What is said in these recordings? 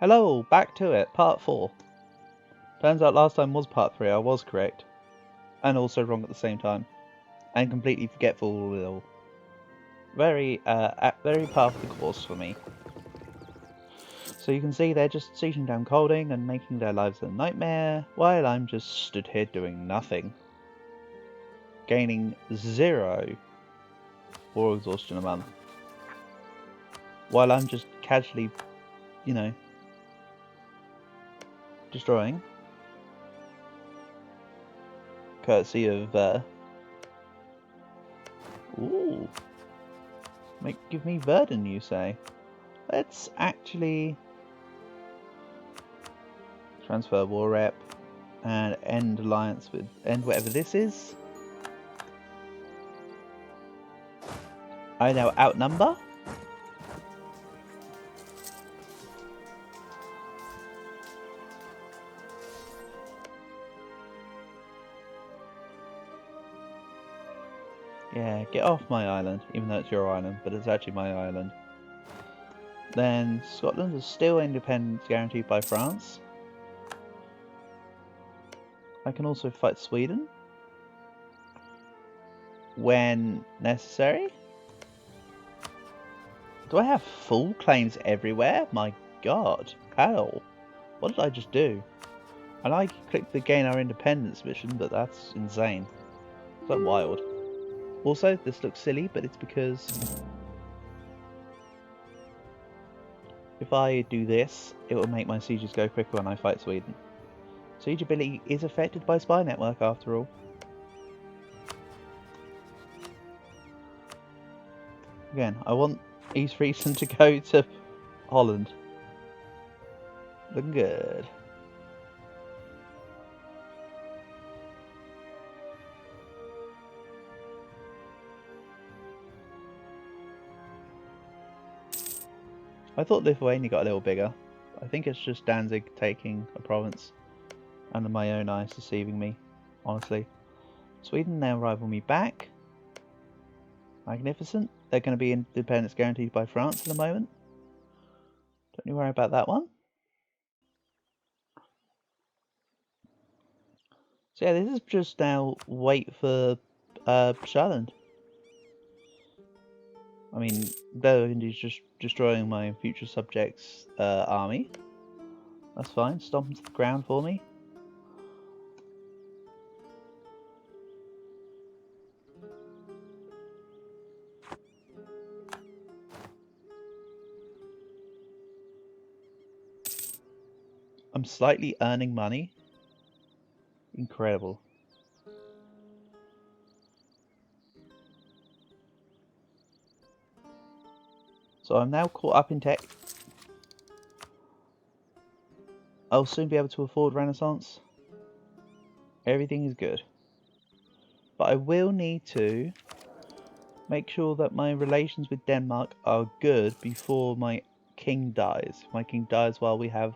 Hello, back to it, part 4. Turns out last time was part 3, I was correct. And also wrong at the same time. And completely forgetful with it all. Very par of the course for me. So you can see they're just sieging down Colding and making their lives a nightmare, while I'm just stood here doing nothing. Gaining 0 war exhaustion a month. While I'm just casually, you know, destroying. Courtesy of, ooh. Give me Verdun, you say? Let's actually transfer war rep and end alliance with end whatever this is. I now outnumber. Yeah, get off my island, even though it's your island, but it's actually my island. Then Scotland is still independence guaranteed by France. I can also fight Sweden when necessary. Do I have full claims everywhere? My god, hell. What did I just do? And I clicked the gain our independence mission, but that's insane. Is that wild? Also, this looks silly, but it's because if I do this, it will make my sieges go quicker when I fight Sweden. Siege ability is affected by spy network after all. Again, I want East Friesland to go to Holland. Looking good. I thought Lithuania got a little bigger. I think it's just Danzig taking a province under my own eyes deceiving me, honestly. Sweden now rival me back. Magnificent. They're going to be independence guaranteed by France at the moment. Don't you worry about that one. So yeah, this is just now wait for Shetland. I mean, Burgundy's just destroying my future subjects' army. That's fine. Stomp them to the ground for me. I'm slightly earning money. Incredible. So I'm now caught up in tech. I'll soon be able to afford Renaissance. Everything is good. But I will need to make sure that my relations with Denmark are good before my king dies. If my king dies while we have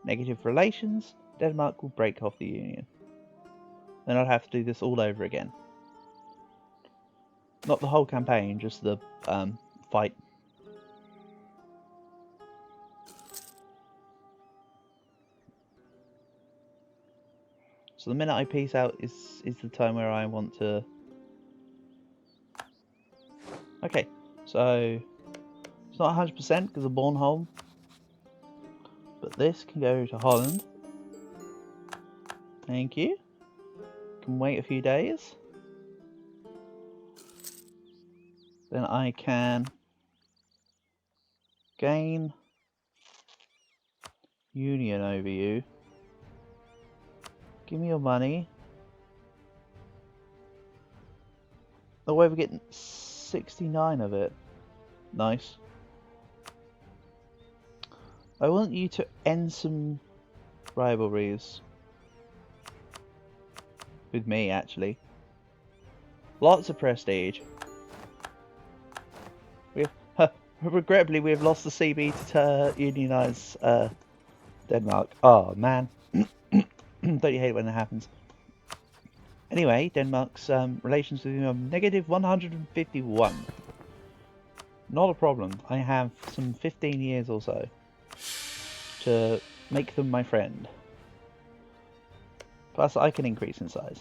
negative relations, Denmark will break off the union. Then I'd have to do this all over again. Not the whole campaign, just the fight. So the minute I peace out is the time where I want to... Okay, so it's not 100% because of Bornholm. But this can go to Holland. Thank you. Can wait a few days. Then I can gain union over you. Give me your money. Oh, we're getting 69 of it. Nice. I want you to end some rivalries. With me, actually. Lots of prestige. Regrettably, we have lost the CB to unionise Denmark. Oh, man. Don't you hate it when that happens? Anyway, Denmark's relations with you are negative 151. Not a problem. I have some 15 years or so to make them my friend. Plus, I can increase in size.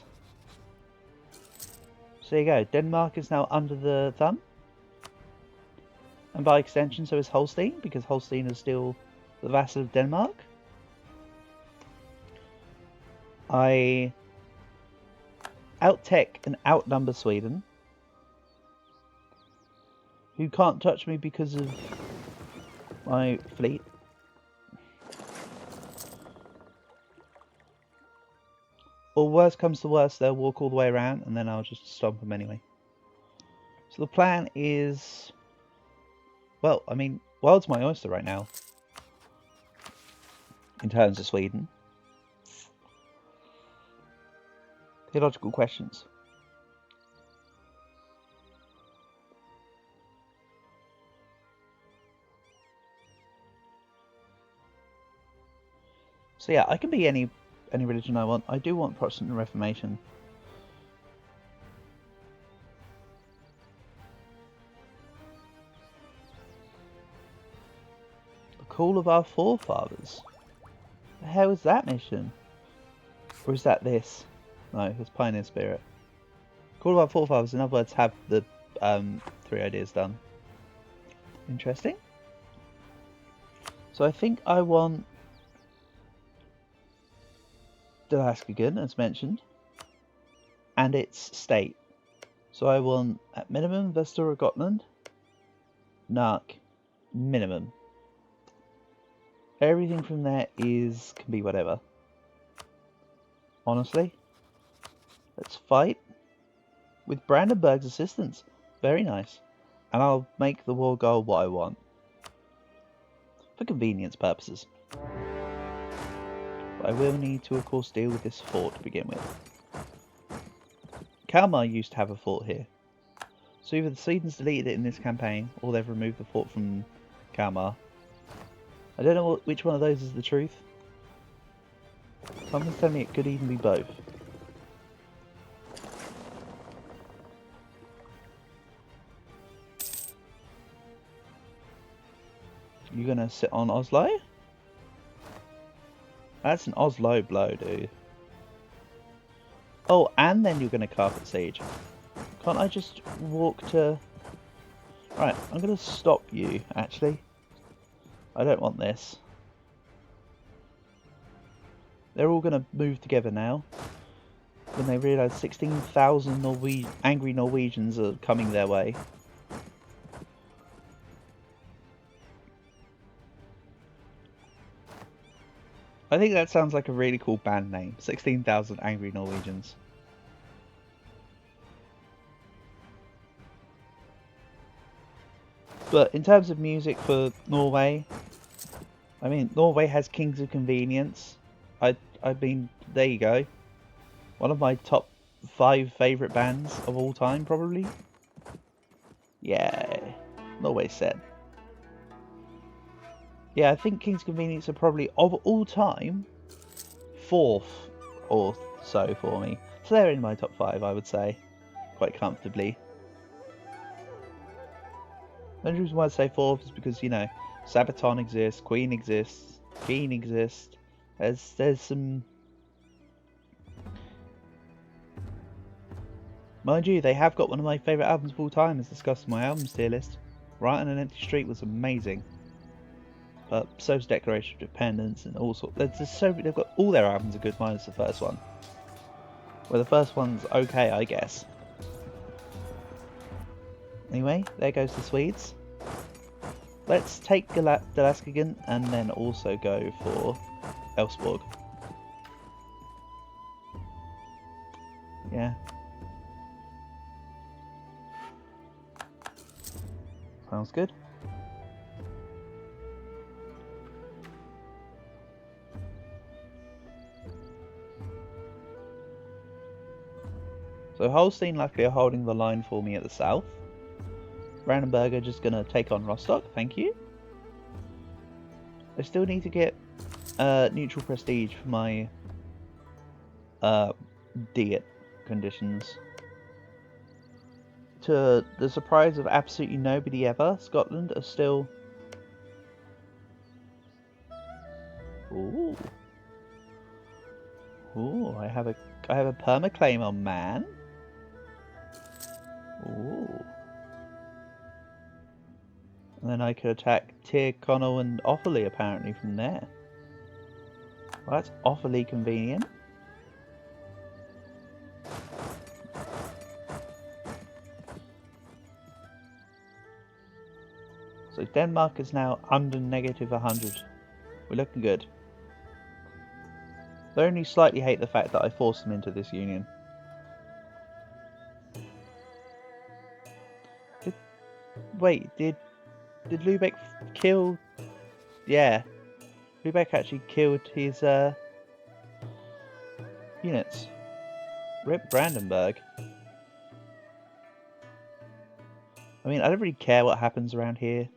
So there you go. Denmark is now under the thumb. And by extension, so is Holstein, because Holstein is still the vassal of Denmark. I out-tech and outnumber Sweden, who can't touch me because of my fleet. Or worst comes to worst, they'll walk all the way around and then I'll just stomp them anyway. So the plan is... Well, I mean, world's my oyster right now. In terms of Sweden. Theological questions. So yeah, I can be any religion I want. I do want Protestant and Reformation. The call of our forefathers. The hell is that mission? Or is that this? No, it's Pioneer Spirit. Call of our forefathers, in other words, have the 3 ideas done. Interesting. So I think I want Delaskagin, as mentioned, and its state. So I want, at minimum, Vestura Gotland, Nark, minimum. Everything from there can be whatever. Honestly. Let's fight with Brandenburg's assistance. Very nice. And I'll make the war goal what I want. For convenience purposes. But I will need to, of course, deal with this fort to begin with. Kalmar used to have a fort here. So either the Swedes deleted it in this campaign, or they've removed the fort from Kalmar. I don't know which one of those is the truth. Something's telling me it could even be both. You gonna sit on Oslo? That's an Oslo blow, dude. Oh, and then you're gonna carpet siege. Can't I just walk to... Right, I'm gonna stop you, actually. I don't want this. They're all gonna move together now. When they realise 16,000 angry Norwegians are coming their way. I think that sounds like a really cool band name. 16,000 Angry Norwegians. But in terms of music for Norway, I mean, Norway has Kings of Convenience. I mean, there you go. One of my top 5 favourite bands of all time, probably. Yeah, Norway said. Yeah, I think King's Convenience are probably, of all time, 4th or so for me. So they're in my top 5, I would say, quite comfortably. The only reason why I say 4th is because, you know, Sabaton exists, Queen exists, Keen exists. There's some... Mind you, they have got one of my favourite albums of all time as discussed in my albums tier list. Right on an Empty Street was amazing. But so's Declaration of Independence and all sorts. There's just so they've got all their albums are good minus the first one. Well, the first one's okay, I guess. Anyway, there goes the Swedes. Let's take Delaskagin and then also go for Elfsborg. Yeah. Sounds good. So Holstein luckily are holding the line for me at the south. Brandenburg are just going to take on Rostock, thank you. I still need to get neutral prestige for my Diet conditions. To the surprise of absolutely nobody ever, Scotland are still Ooh. Ooh, I have a permaclaim on man. Ooh. And then I could attack Tyr, Connell and Offaly apparently from there. Well, that's awfully convenient. So Denmark is now under -100. We're looking good. I only slightly hate the fact that I forced them into this union. Did Lubeck kill? Yeah, Lubeck actually killed his units. Rip Brandenburg. I mean, I don't really care what happens around here.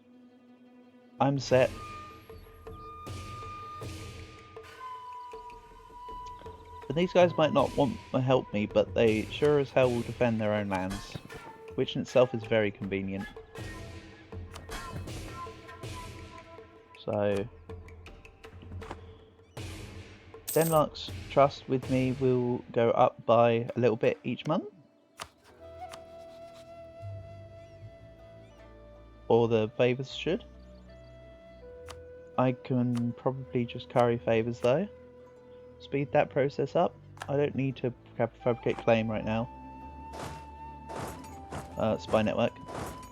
I'm set. And these guys might not want to help me, but they sure as hell will defend their own lands, which in itself is very convenient. So Denmark's trust with me will go up by a little bit each month. Or the favours should. I can probably just curry favours though. Speed that process up. I don't need to fabricate claim right now. Spy network.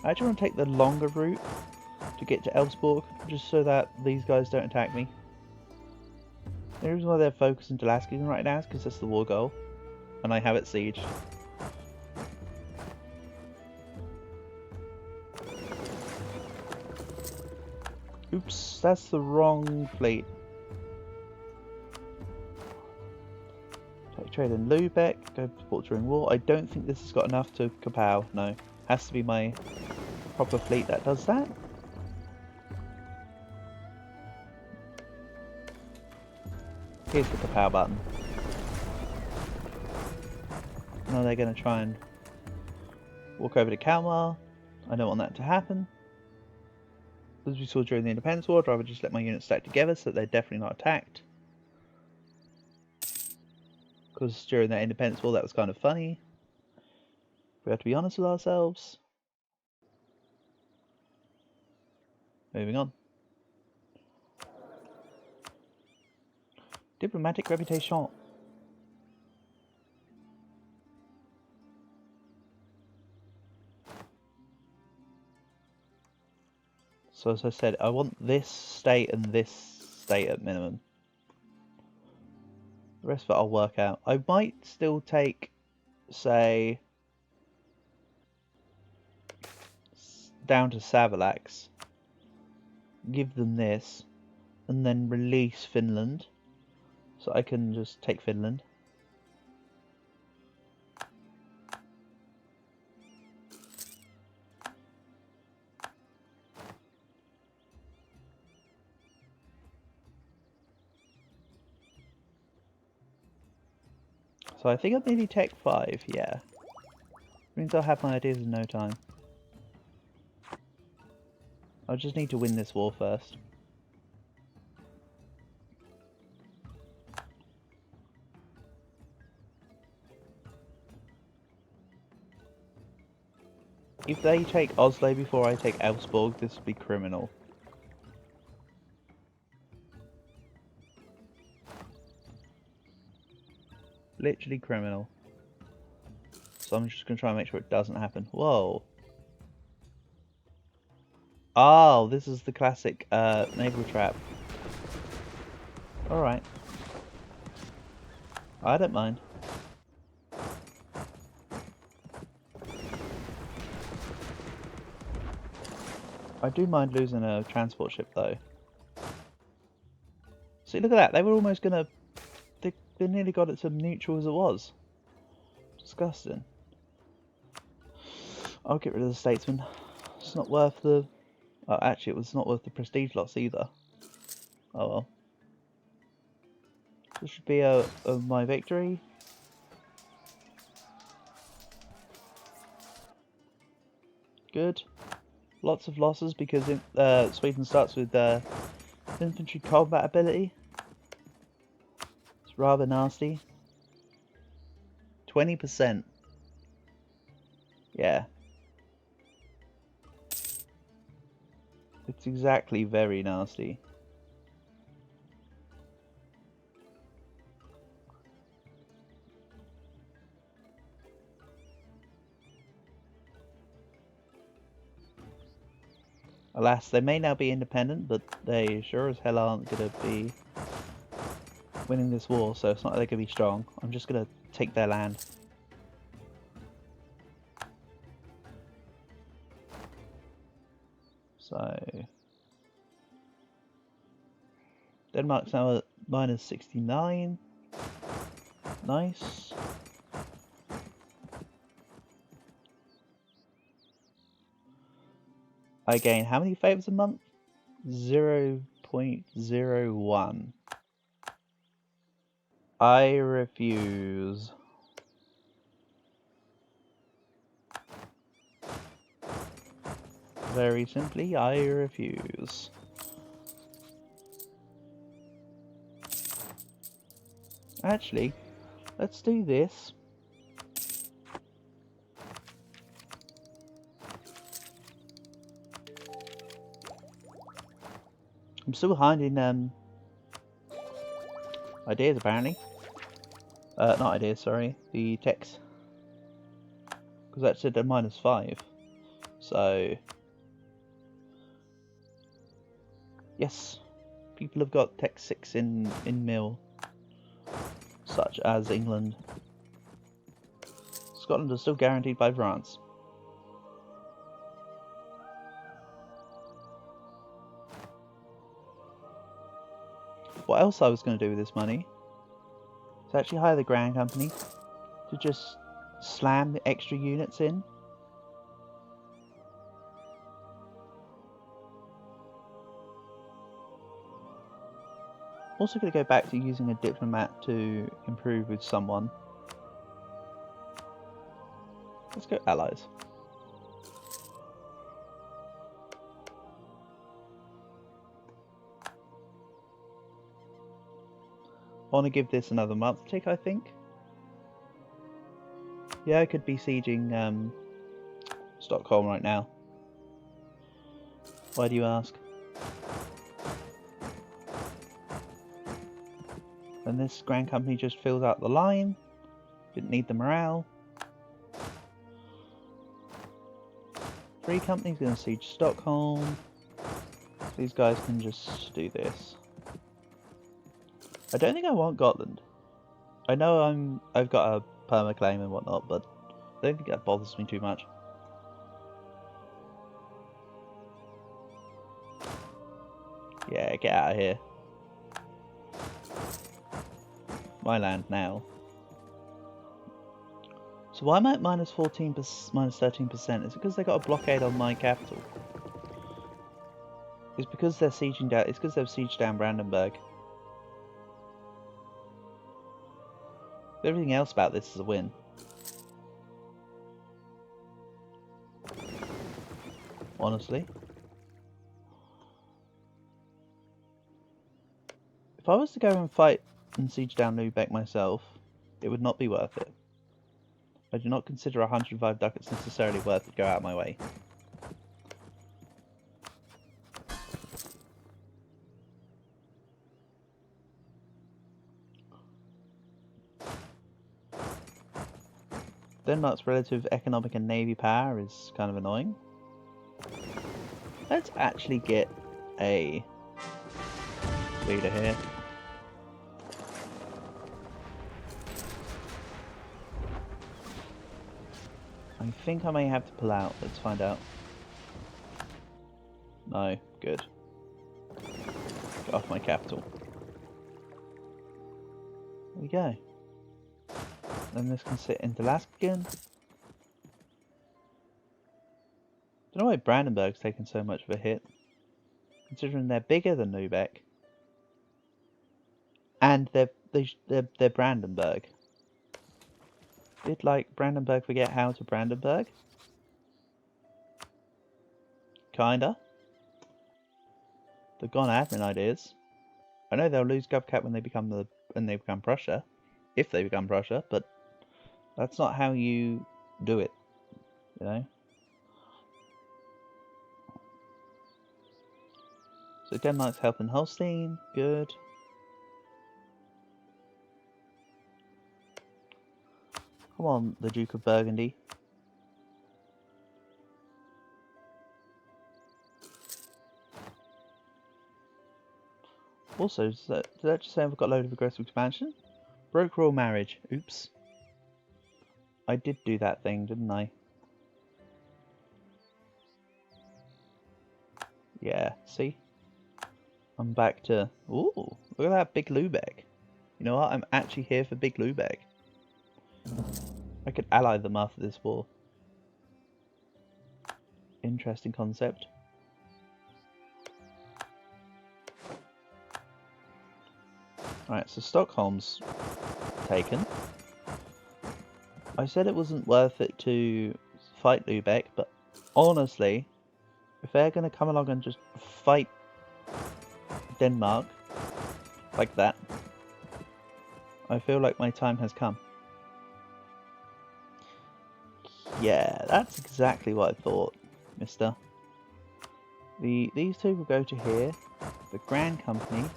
I actually want to take the longer route to get to Elfsborg, just so that these guys don't attack me. The reason why they're focusing Dalaskin right now is because that's the war goal, and I have it sieged. Oops, that's the wrong fleet. Take trade in Lubeck, go support during war. I don't think this has got enough to Kapow, no. Has to be my proper fleet that does that. Here's the Kapow button. Now they're going to try and walk over to Kalmar. I don't want that to happen. As we saw during the Independence War, I'd rather just let my units stack together so that they're definitely not attacked. Because during that Independence War that was kind of funny. We have to be honest with ourselves. Moving on. Diplomatic reputation. So as I said, I want this state and this state at minimum. The rest of it I'll work out. I might still take, say, down to Savalax, give them this, and then release Finland. So I can just take Finland. So I think I'll maybe take 5, yeah. Means I'll have my ideas in no time. I just need to win this war first. If they take Oslo before I take Elfsborg, this would be criminal. Literally criminal. So I'm just going to try and make sure it doesn't happen. Whoa. Oh, this is the classic naval trap. Alright. I don't mind. I do mind losing a transport ship though. See, look at that. They were almost going to... They nearly got it to neutral as it was. Disgusting. I'll get rid of the statesman. It's not worth the... Oh, actually, it was not worth the prestige loss either. Oh well. This should be my victory. Good. Lots of losses because Sweden starts with infantry combat ability. It's rather nasty. 20%. Yeah. It's exactly very nasty. Alas, they may now be independent, but they sure as hell aren't going to be winning this war, so it's not like they're going to be strong. I'm just going to take their land. So Denmark's now at minus 69. Nice. I gain how many favours a month? 0.01. I refuse. Very simply, I refuse. Actually, let's do this. I'm still behind in ideas apparently. Not ideas, sorry. The techs. Because that's at a -5. So yes, people have got Tech 6 in mill, such as England. Scotland is still guaranteed by France. What else I was going to do with this money is actually hire the Grand Company to just slam the extra units in. Also going to go back to using a diplomat to improve with someone. Let's go allies. I want to give this another month tick, I think. Yeah, I could be sieging Stockholm right now. Why do you ask? And this Grand Company just fills out the line. Didn't need the morale. 3 companies going to siege Stockholm. These guys can just do this. I don't think I want Gotland. I know I've got a perma claim and whatnot, but I don't think that bothers me too much. Yeah, get out of here. My land now. So why am I at -14%, -13%? Is it because they got a blockade on my capital? It's because they're sieging down. It's because they've sieged down Brandenburg. Everything else about this is a win. Honestly. If I was to go and fight and siege down Lübeck myself, it would not be worth it. I do not consider 105 ducats necessarily worth it to go out of my way. Denmark's relative economic and navy power is kind of annoying. Let's actually get a leader here. I think I may have to pull out. Let's find out. No, good. Get off my capital. There we go. Then this can sit into Lasken. Don't know why Brandenburg's taken so much of a hit, considering they're bigger than Lübeck, and they're Brandenburg. Did like Brandenburg forget how to Brandenburg? Kinda. They've gone admin ideas. I know they'll lose GovCap when they become the when they become Prussia, if they become Prussia, but that's not how you do it, you know? So Denmark's helping Holstein, good. Come on, the Duke of Burgundy. Also, did that just say I've got a load of aggressive expansion? Broke royal marriage. Oops. I did do that thing, didn't I? Yeah, see? I'm back to... Ooh, look at that big Lubeck. You know what? I'm actually here for big Lubeck. I could ally them after this war. Interesting concept. Alright, so Stockholm's taken. I said it wasn't worth it to fight Lubeck, but honestly, if they're going to come along and just fight Denmark like that, I feel like my time has come. Yeah, that's exactly what I thought, mister. These two will go to here. The Grand Company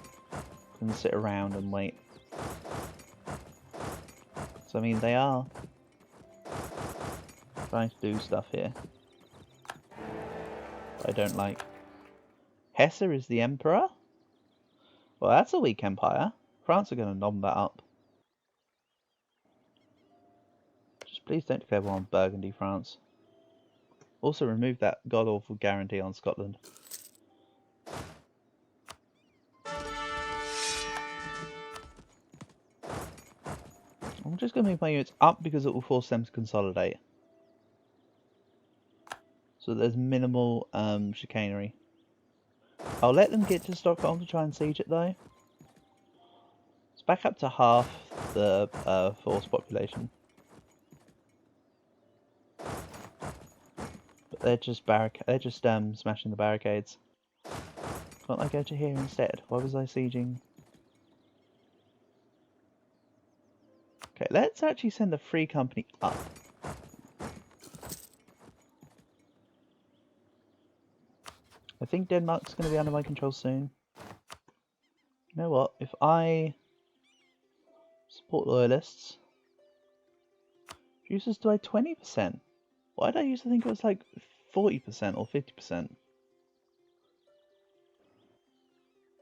can sit around and wait. So I mean, they are trying to do stuff here I don't like. Hesse is the Emperor? Well, that's a weak empire. France are going to nom that up. Just please don't declare war on Burgundy, France. Also remove that god-awful guarantee on Scotland. I'm just going to move my units up because it will force them to consolidate. So there's minimal chicanery. I'll let them get to Stockholm to try and siege it though. It's back up to half the force population. But they're just smashing the barricades. Can't I go to here instead? Why was I sieging? Okay, let's actually send the Free Company up. I think Denmark's going to be under my control soon. You know what? If I support loyalists, users do I 20%? Why did I used to think it was like 40% or 50%?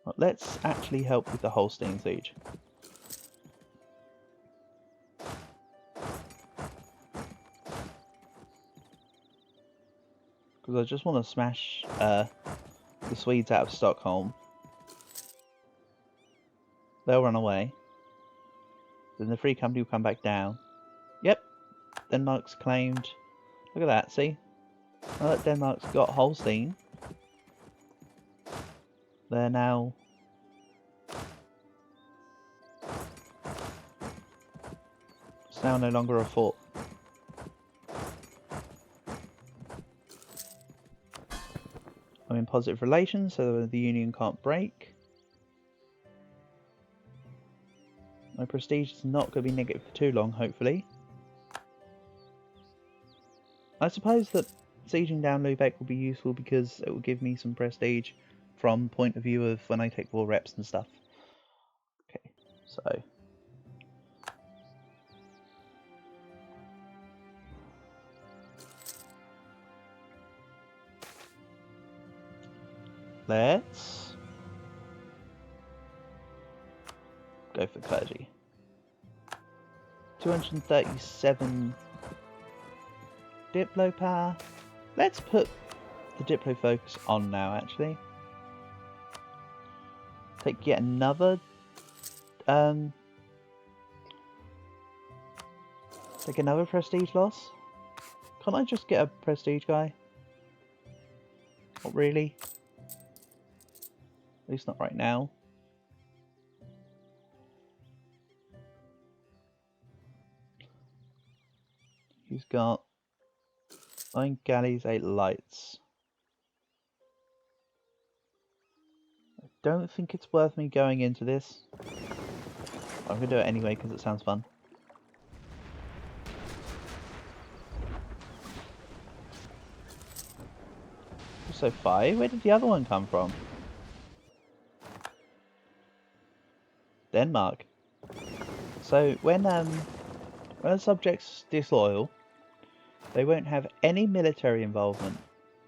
Well, let's actually help with the Holstein siege. Because I just want to smash the Swedes out of Stockholm. They'll run away. Then the Free Company will come back down. Yep, Denmark's claimed. Look at that, see? Now that Denmark's got Holstein, they're now... It's now no longer a fort. I'm in positive relations, so the Union can't break. My prestige is not going to be negative for too long, hopefully. I suppose that sieging down Lubeck will be useful because it will give me some prestige from point of view of when I take war reps and stuff. Okay, so... Let's go for clergy. 237 Diplo power. Let's put the Diplo focus on now, actually. Take yet another take another prestige loss. Can't I just get a prestige guy? Not really. At least not right now. He's got 9 galleys, 8 lights. I don't think it's worth me going into this. I'm gonna do it anyway because it sounds fun. So 5? Where did the other one come from? Denmark. So when a subject's disloyal, they won't have any military involvement.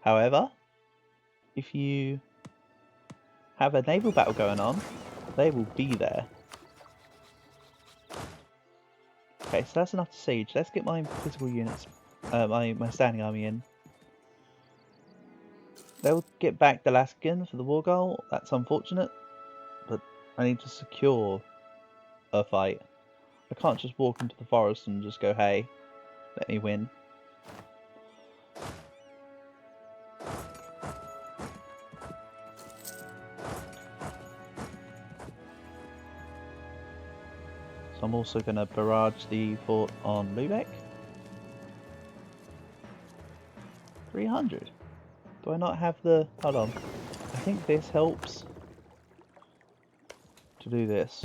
However, if you have a naval battle going on, they will be there. Okay, so that's enough to siege. Let's get my physical units, my standing army in. They'll get back the Laskin for the war goal. That's unfortunate, but I need to secure a fight. I can't just walk into the forest and just go, hey, let me win. So I'm also going to barrage the fort on Lubeck. 300. Do I not have the... Hold on. I think this helps to do this.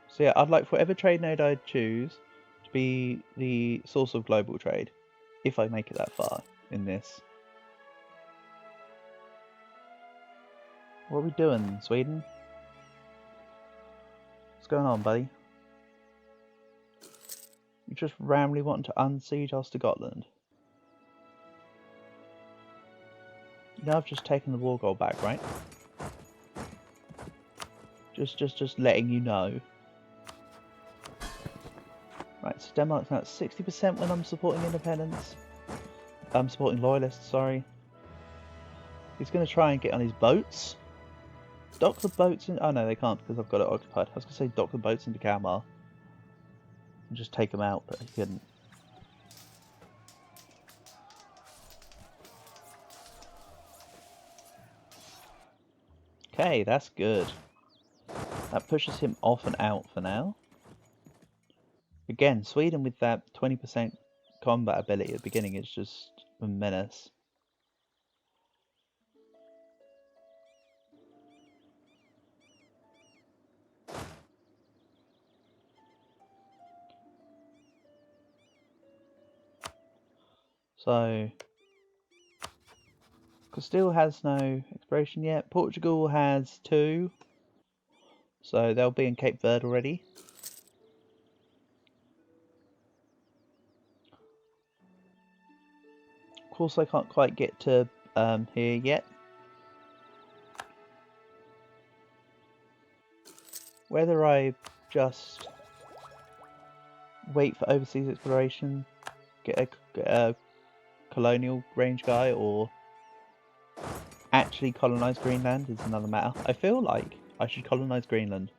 So yeah, I'd like for whatever trade node I choose to be the source of global trade, if I make it that far in this. What are we doing, Sweden? What's going on, buddy? You just randomly want to unsiege us to Gotland. You know I've just taken the war goal back, right? Just letting you know. Right, so Denmark's now at 60% when I'm supporting independence. I'm supporting loyalists, sorry. He's going to try and get on his boats. Dock the boats in... Oh no, they can't because I've got it occupied. I was going to say dock the boats into Kalmar. And just take them out, but he couldn't. Okay, that's good. That pushes him off and out for now. Again, Sweden with that 20% combat ability at the beginning is just a menace. So, Castile has no exploration yet. Portugal has 2. So they'll be in Cape Verde already. Of course I can't quite get to here yet. Whether I just wait for overseas exploration, get a colonial range guy, or actually colonize Greenland is another matter. I feel like I should colonize Greenland.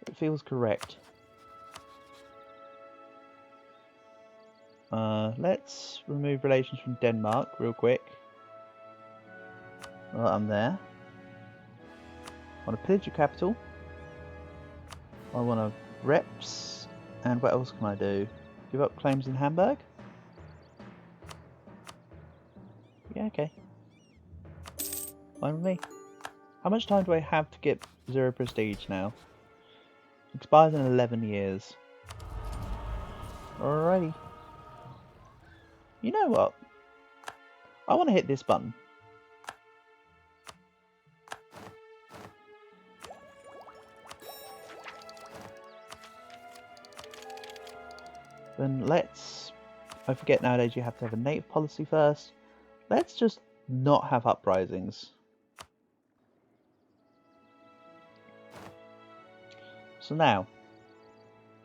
It feels correct. Let's remove relations from Denmark real quick. Well, I'm there. I want to pillage your capital. I want to reps. And what else can I do? Give up claims in Hamburg? Yeah, okay. Fine with me. How much time do I have to get 0 prestige now? Expires in 11 years. Alrighty. You know what? I want to hit this button. Then let's... I forget nowadays you have to have a native policy first. Let's just not have uprisings. So now,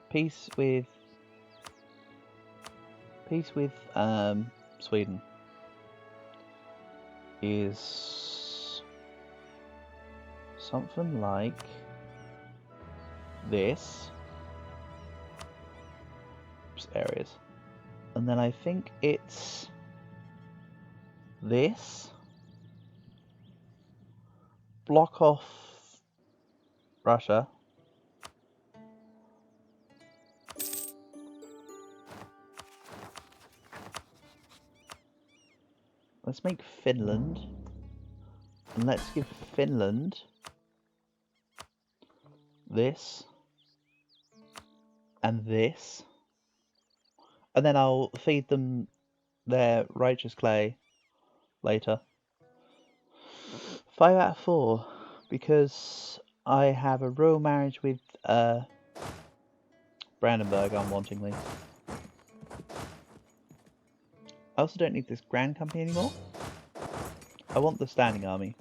peace with Sweden is something like this. Areas, and then I think it's this. Block off Russia. let's make Finland. And let's give Finland this. And this. And then I'll feed them their righteous clay later. 5 out of 4. Because I have a royal marriage with Brandenburg unwantingly. I also don't need this Grand Company anymore. I want the standing army.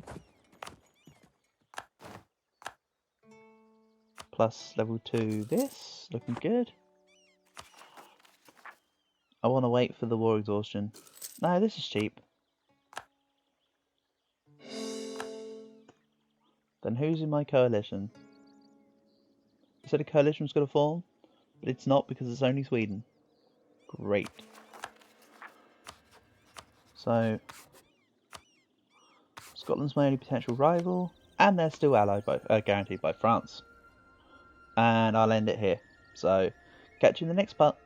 Plus level 2 this, looking good. I want to wait for the war exhaustion. No, this is cheap. Then who's in my coalition? I said a coalition was going to form, but it's not because it's only Sweden. Great. So, Scotland's my only potential rival, and they're still allied by, guaranteed by France. And I'll end it here. So, catch you in the next part.